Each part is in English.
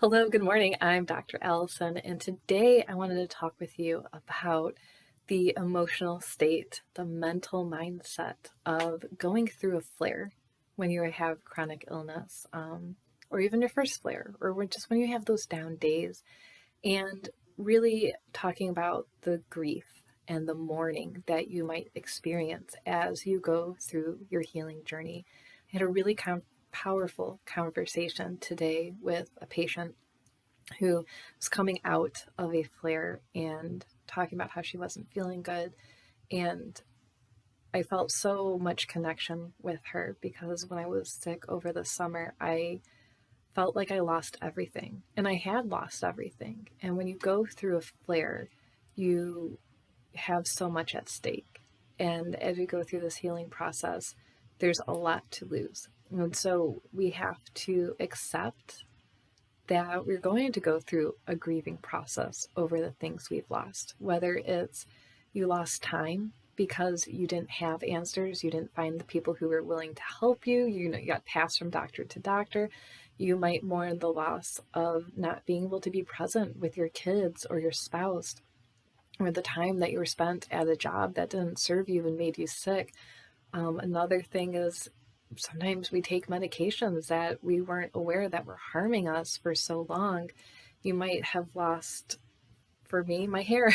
Hello, good morning. I'm Dr. Allison, and today I wanted to talk with you about the emotional state, the mental mindset of going through a flare when you have chronic illness, or even your first flare, or just when you have those down days, and really talking about the grief and the mourning that you might experience as you go through your healing journey. I had a really powerful conversation today with a patient who was coming out of a flare and talking about how she wasn't feeling good. And I felt so much connection with her because when I was sick over the summer, I felt like I lost everything. And I had lost everything. And when you go through a flare, you have so much at stake. And as we go through this healing process, there's a lot to lose. And so we have to accept that we're going to go through a grieving process over the things we've lost, whether it's you lost time because you didn't have answers, you didn't find the people who were willing to help you, you got passed from doctor to doctor. You might mourn the loss of not being able to be present with your kids or your spouse, or the time that you were spent at a job that didn't serve you and made you sick. Another thing is sometimes we take medications that we weren't aware that were harming us for so long. You might have lost, for me, my hair.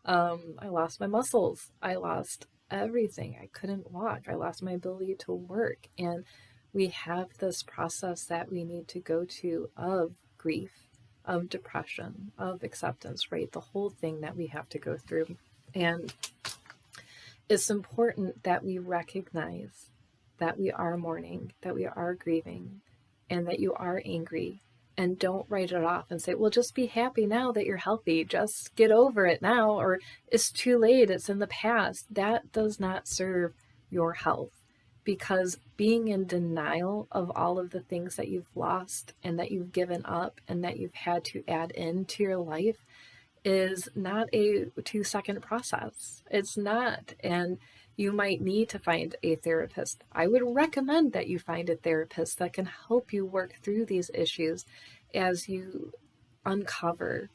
I lost my muscles. I lost everything. I couldn't walk. I lost my ability to work. And we have this process that we need to go to of grief, of depression, of acceptance, right? The whole thing that we have to go through. And it's important that we recognize that we are mourning, that we are grieving, and that you are angry. And don't write it off and say, well, just be happy now that you're healthy. Just get over it now, or it's too late. It's in the past. That does not serve your health, because being in denial of all of the things that you've lost and that you've given up and that you've had to add into your life is not a 2-second process. It's not. And you might need to find a therapist. I would recommend that you find a therapist that can help you work through these issues as you uncover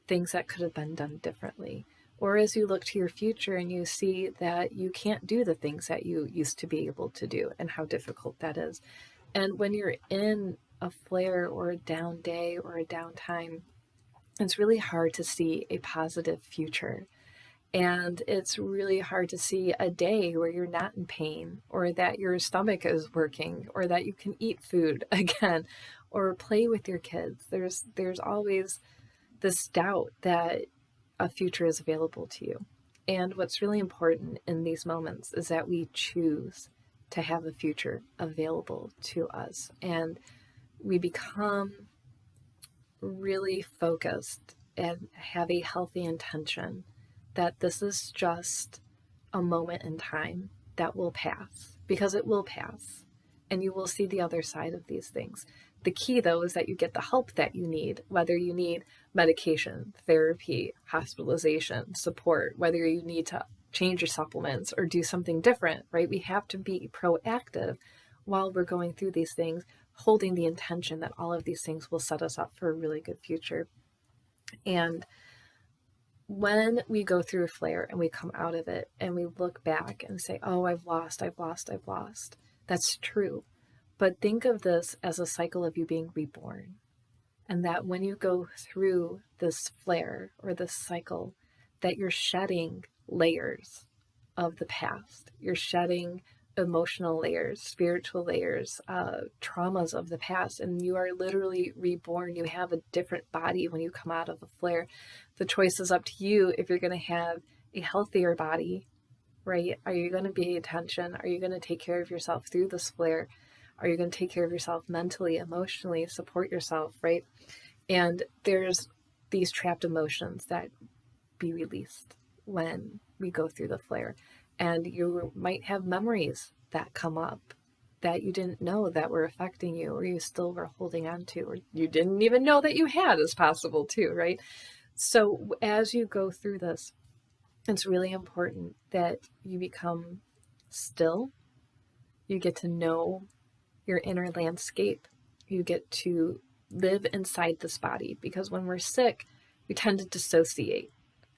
things that could have been done differently. Or as you look to your future and you see that you can't do the things that you used to be able to do and how difficult that is. And when you're in a flare or a down day or a downtime, it's really hard to see a positive future. And it's really hard to see a day where you're not in pain, or that your stomach is working, or that you can eat food again, or play with your kids. There's always this doubt that a future is available to you. And what's really important in these moments is that we choose to have a future available to us. And we become really focused and have a healthy intention that this is just a moment in time that will pass, because it will pass, and you will see the other side of these things. The key, though, is that you get the help that you need, whether you need medication, therapy, hospitalization, support, whether you need to change your supplements or do something different, right? We have to be proactive while we're going through these things, holding the intention that all of these things will set us up for a really good future. And when we go through a flare and we come out of it and we look back and say, oh, I've lost, that's true. But think of this as a cycle of you being reborn. And that when you go through this flare or this cycle, that you're shedding layers of the past. You're shedding emotional layers, spiritual layers, traumas of the past, and you are literally reborn. You have a different body when you come out of a flare. The choice is up to you if you're going to have a healthier body, right? Are you going to pay attention? Are you going to take care of yourself through this flare? Are you going to take care of yourself mentally, emotionally, support yourself, right? And there's these trapped emotions that be released when we go through the flare. And you might have memories that come up that you didn't know that were affecting you, or you still were holding on to, or you didn't even know that you had, is possible too, right? So as you go through this, it's really important that you become still. You get to know your inner landscape. You get to live inside this body, because when we're sick, we tend to dissociate.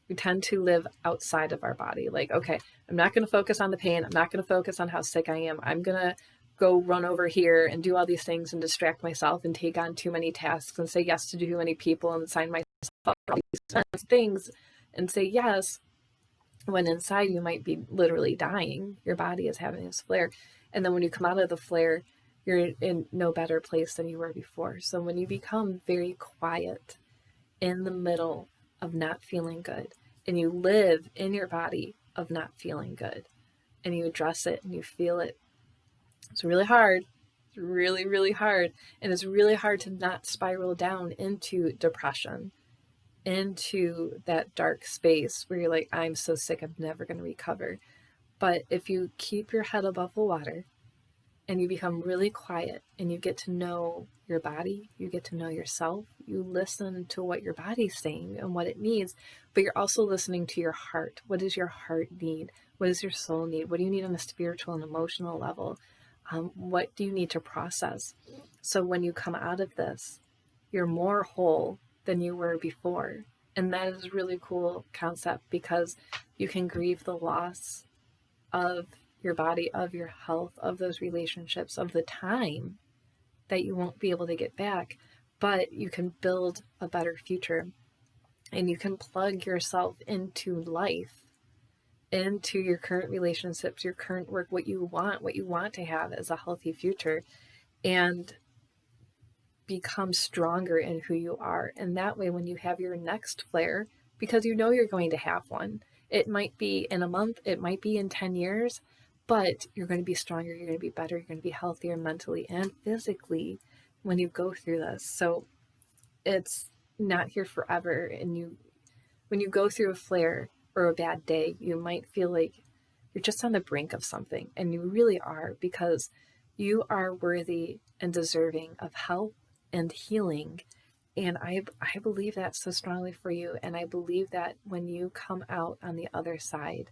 We tend to live outside of our body. Like, okay, I'm not going to focus on the pain. I'm not going to focus on how sick I am. I'm going to go run over here and do all these things and distract myself and take on too many tasks and say yes to too many people and sign myself up for all these things and say yes, when inside you might be literally dying. Your body is having this flare. And then when you come out of the flare, you're in no better place than you were before. So when you become very quiet in the middle of not feeling good, and you live in your body of not feeling good, and you address it and you feel it, it's really hard. It's really, really hard. And it's really hard to not spiral down into depression, into that dark space where you're like, I'm so sick, I'm never going to recover. But if you keep your head above the water and you become really quiet and you get to know your body, you get to know yourself, you listen to what your body's saying and what it needs, but you're also listening to your heart. What does your heart need? What does your soul need? What do you need on a spiritual and emotional level? What do you need to process? So when you come out of this, you're more whole than you were before. And that is a really cool concept, because you can grieve the loss of your body, of your health, of those relationships, of the time that you won't be able to get back, but you can build a better future, and you can plug yourself into life, into your current relationships, your current work, what you want to have as a healthy future, and become stronger in who you are. And that way, when you have your next flare, because you know you're going to have one, it might be in a month, it might be in 10 years, but you're going to be stronger, you're going to be better, you're going to be healthier mentally and physically when you go through this. So it's not here forever. And when you go through a flare or a bad day, you might feel like you're just on the brink of something, and you really are, because you are worthy and deserving of help and healing. And I believe that so strongly for you. And I believe that when you come out on the other side,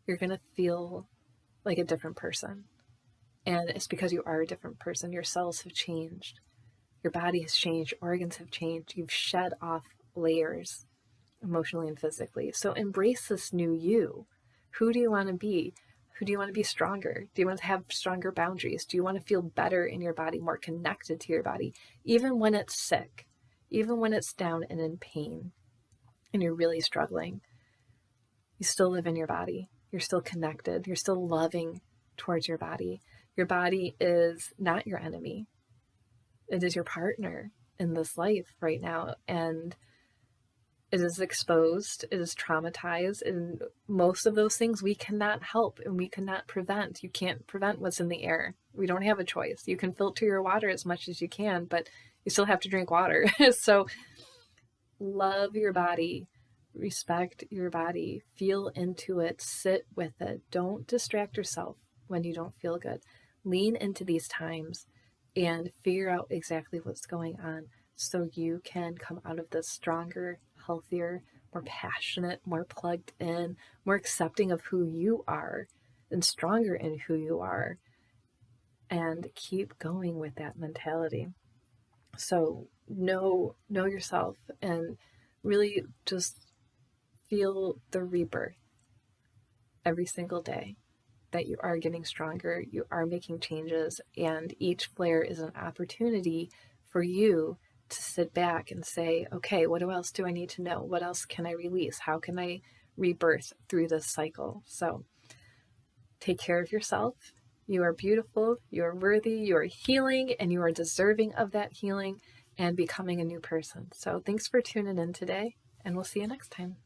you're going to feel like a different person. And it's because you are a different person. Your cells have changed. Your body has changed. Organs have changed. You've shed off layers emotionally and physically. So embrace this new you. Who do you want to be? Who do you want to be stronger? Do you want to have stronger boundaries? Do you want to feel better in your body, more connected to your body, even when it's sick, even when it's down and in pain and you're really struggling? You still live in your body. You're still connected. You're still loving towards your body. Your body is not your enemy. It is your partner in this life right now. And it is exposed, it is traumatized, and most of those things we cannot help and we cannot prevent. You can't prevent what's in the air. We don't have a choice. You can filter your water as much as you can, but you still have to drink water. So love your body, respect your body, feel into it, sit with it. Don't distract yourself when you don't feel good. Lean into these times and figure out exactly what's going on so you can come out of this stronger, healthier, more passionate, more plugged in, more accepting of who you are and stronger in who you are, and keep going with that mentality. So know yourself and really just feel the rebirth every single day, that you are getting stronger, you are making changes, and each flare is an opportunity for you to sit back and say, okay, what else do I need to know? What else can I release? How can I rebirth through this cycle? So take care of yourself. You are beautiful, you are worthy, you are healing, and you are deserving of that healing and becoming a new person. So thanks for tuning in today, and we'll see you next time.